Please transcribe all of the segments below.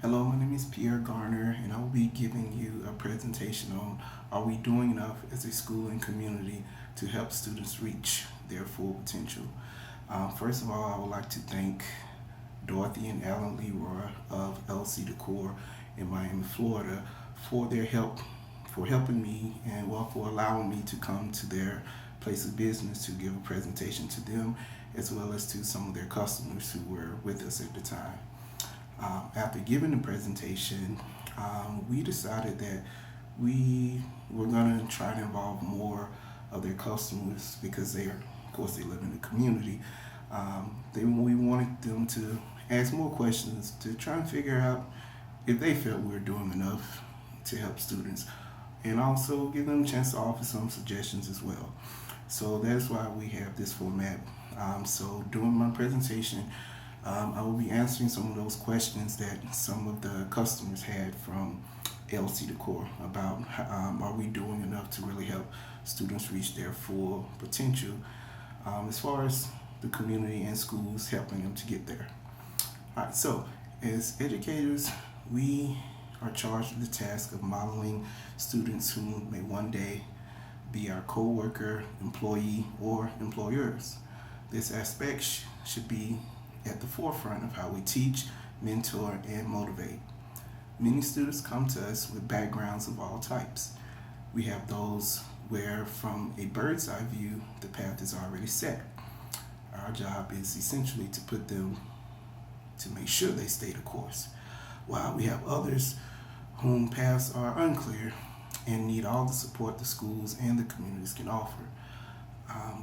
Hello, my name is Pierre Garner, and I will be giving you a presentation on are we doing enough as a school and community to help students reach their full potential. First of all, I would like to thank Dorothy and Alan Leroy of LC Decor in Miami, Florida, for their help, for helping me, and well, for allowing me to come to their place of business to give a presentation to them, as well as to some of their customers who were with us at the time. After giving the presentation, we decided that we were going to try to involve more of their customers because they are, of course, they live in the community. We wanted them to ask more questions to try and figure out if they felt we were doing enough to help students, and also give them a chance to offer some suggestions as well. So that's why we have this format. So during my presentation, I will be answering some of those questions that some of the customers had from LC Decor about are we doing enough to really help students reach their full potential as far as the community and schools helping them to get there. All right, so as educators, we are charged with the task of modeling students who may one day be our co-worker, employee, or employers. This aspect should be at the forefront of how we teach, mentor, and motivate. Many students come to us with backgrounds of all types. We have those where, from a bird's eye view, the path is already set. Our job is essentially to put them to make sure they stay the course, while we have others whom paths are unclear and need all the support the schools and the communities can offer.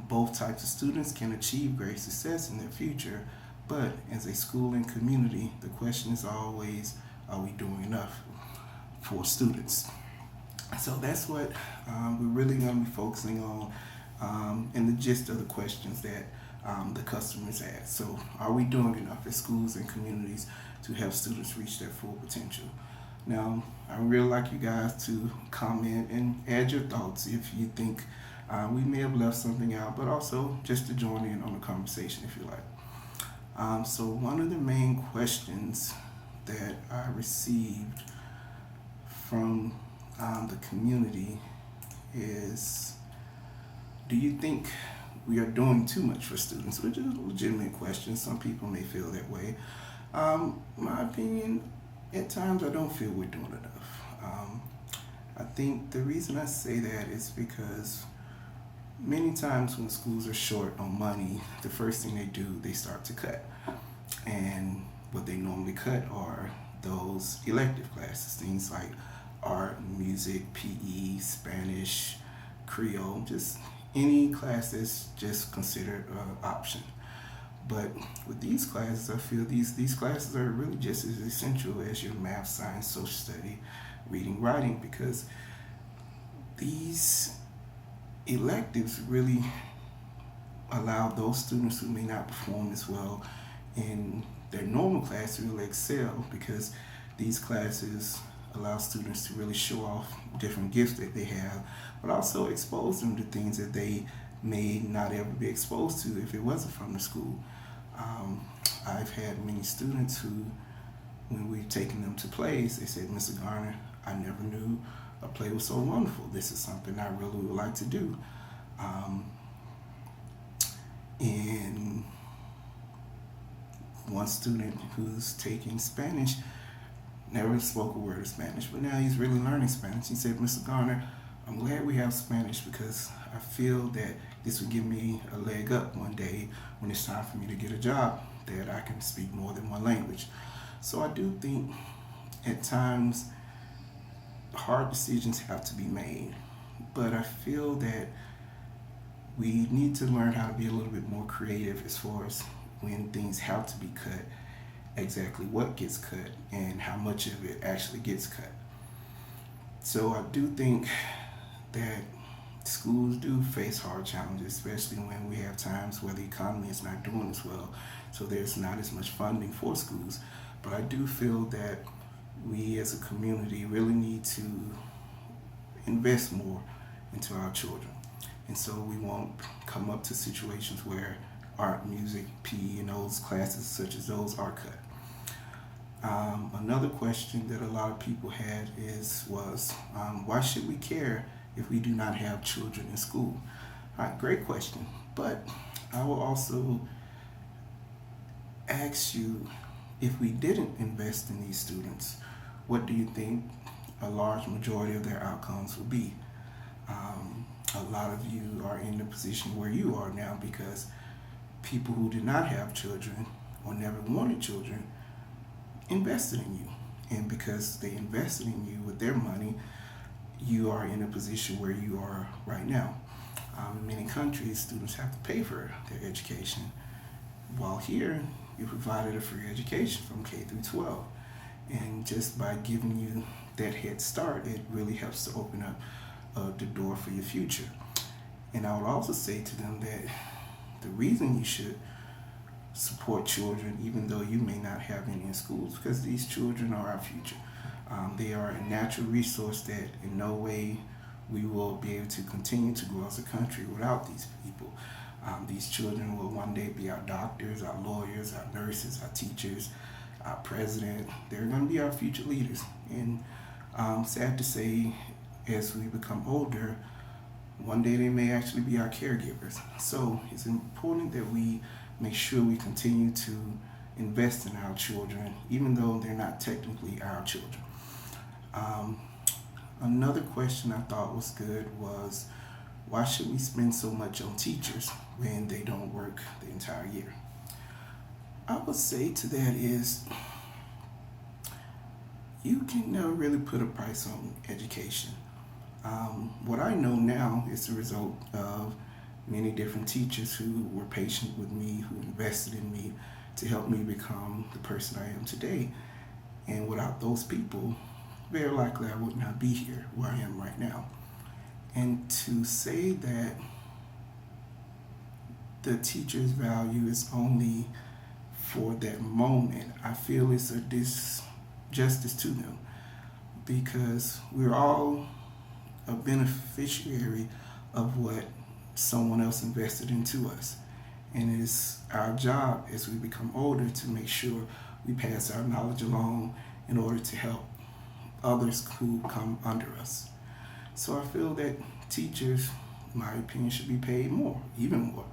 Both types of students can achieve great success in their future, but as a school and community, the question is always, are we doing enough for students? So that's what we're really going to be focusing on, and the gist of the questions that the customers ask. So are we doing enough as schools and communities to help students reach their full potential? Now, I would really like you guys to comment and add your thoughts if you think we may have left something out, but also just to join in on the conversation if you like. So one of the main questions that I received from the community is, do you think we are doing too much for students? Which is a legitimate question. Some people may feel that way. My opinion, at times I don't feel we're doing enough. I think the reason I say that is because many times when schools are short on money, the first thing they do, they start to cut. And what they normally cut are those elective classes, things like art, music, PE, Spanish, Creole, just any class that's just considered an option. But with these classes, I feel these classes are really just as essential as your math, science, social study, reading, writing, because these electives really allow those students who may not perform as well in their normal class to really excel, because these classes allow students to really show off different gifts that they have, but also expose them to things that they may not ever be exposed to if it wasn't from the school. I've had many students who, when we've taken them to plays, they said, "Mr. Garner, I never knew a play was so wonderful. This is something I really would like to do." And one student who's taking Spanish never spoke a word of Spanish, but now he's really learning Spanish. He said, "Mr. Garner, I'm glad we have Spanish because I feel that this would give me a leg up one day when it's time for me to get a job that I can speak more than one language." So I do think at times hard decisions have to be made, but I feel that we need to learn how to be a little bit more creative as far as when things have to be cut, exactly what gets cut and how much of it actually gets cut. So I do think that schools do face hard challenges, especially when we have times where the economy is not doing as well, so there's not as much funding for schools. But I do feel that we as a community really need to invest more into our children, and so we won't come up to situations where art, music, PE, and those classes such as those are cut. Another question that a lot of people had was why should we care if we do not have children in school? All right, great question. But I will also ask you, if we didn't invest in these students, what do you think a large majority of their outcomes will be? A lot of you are in the position where you are now because people who did not have children or never wanted children invested in you. And because they invested in you with their money, you are in a position where you are right now. In many countries, students have to pay for their education, while here, you provided a free education from K through 12. And just by giving you that head start, it really helps to open up the door for your future. And I would also say to them that the reason you should support children, even though you may not have any in schools, because these children are our future. They are a natural resource that in no way we will be able to continue to grow as a country without these people. These children will one day be our doctors, our lawyers, our nurses, our teachers, our president. They're going to be our future leaders. And sad to say, as we become older, one day they may actually be our caregivers. So it's important that we make sure we continue to invest in our children, even though they're not technically our children. Another question I thought was good was, why should we spend so much on teachers when they don't work the entire year? I would say to that is, you can never really put a price on education. What I know now is the result of many different teachers who were patient with me, who invested in me to help me become the person I am today. And without those people, very likely I would not be here where I am right now. And to say that the teacher's value is only for that moment, I feel it's a disjustice to them, because we're all a beneficiary of what someone else invested into us. And it's our job as we become older to make sure we pass our knowledge along in order to help others who come under us. So I feel that teachers, in my opinion, should be paid more, even more.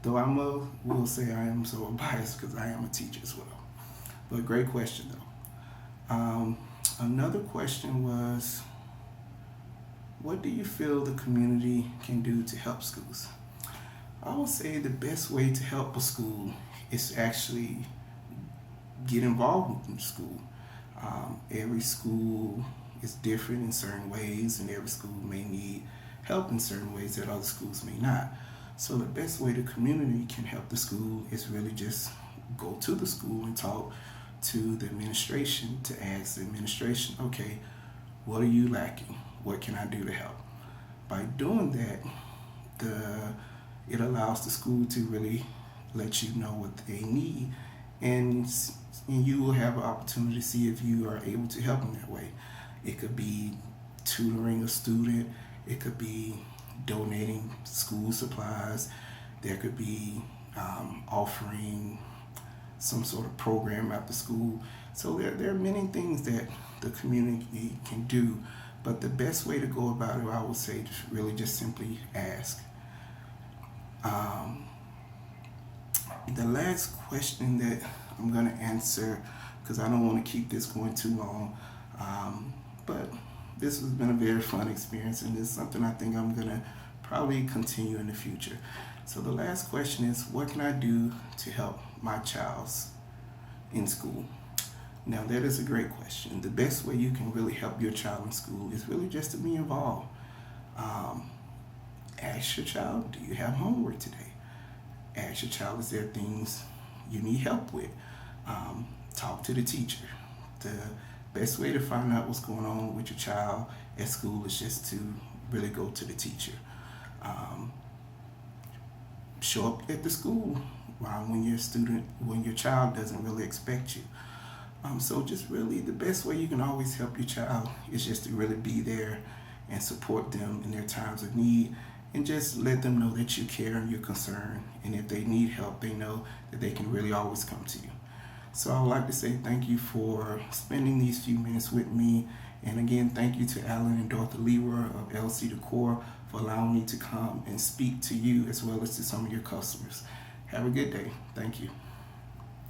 Though will say I am so biased because I am a teacher as well. But great question though. Another question was, what do you feel the community can do to help schools? I would say the best way to help a school is to actually get involved in the school. Every school is different in certain ways, and every school may need help in certain ways that other schools may not. So the best way the community can help the school is really just go to the school and talk to the administration, to ask the administration, okay, what are you lacking? What can I do to help? By doing that, it allows the school to really let you know what they need, and you will have an opportunity to see if you are able to help them that way. It could be tutoring a student, it could be donating school supplies, there could be offering some sort of program after school. So there are many things that the community can do, but the best way to go about it, I would say, is really just simply ask. The last question that I'm going to answer, because I don't want to keep this going too long, but this has been a very fun experience, and it's something I think I'm going to probably continue in the future. So the last question is, what can I do to help my child's in school? Now that is a great question. The best way you can really help your child in school is really just to be involved. Ask your child, do you have homework today? Ask your child, is there things you need help with? Talk to the teacher. The best way to find out what's going on with your child at school is just to really go to the teacher. Show up at the school when your child doesn't really expect you. So just really the best way you can always help your child is just to really be there and support them in their times of need, and just let them know that you care and you're concerned, and if they need help, they know that they can really always come to you. So I would like to say thank you for spending these few minutes with me. And again, thank you to Alan and Dorothy Leroy of LC Decor for allowing me to come and speak to you as well as to some of your customers. Have a good day. Thank you.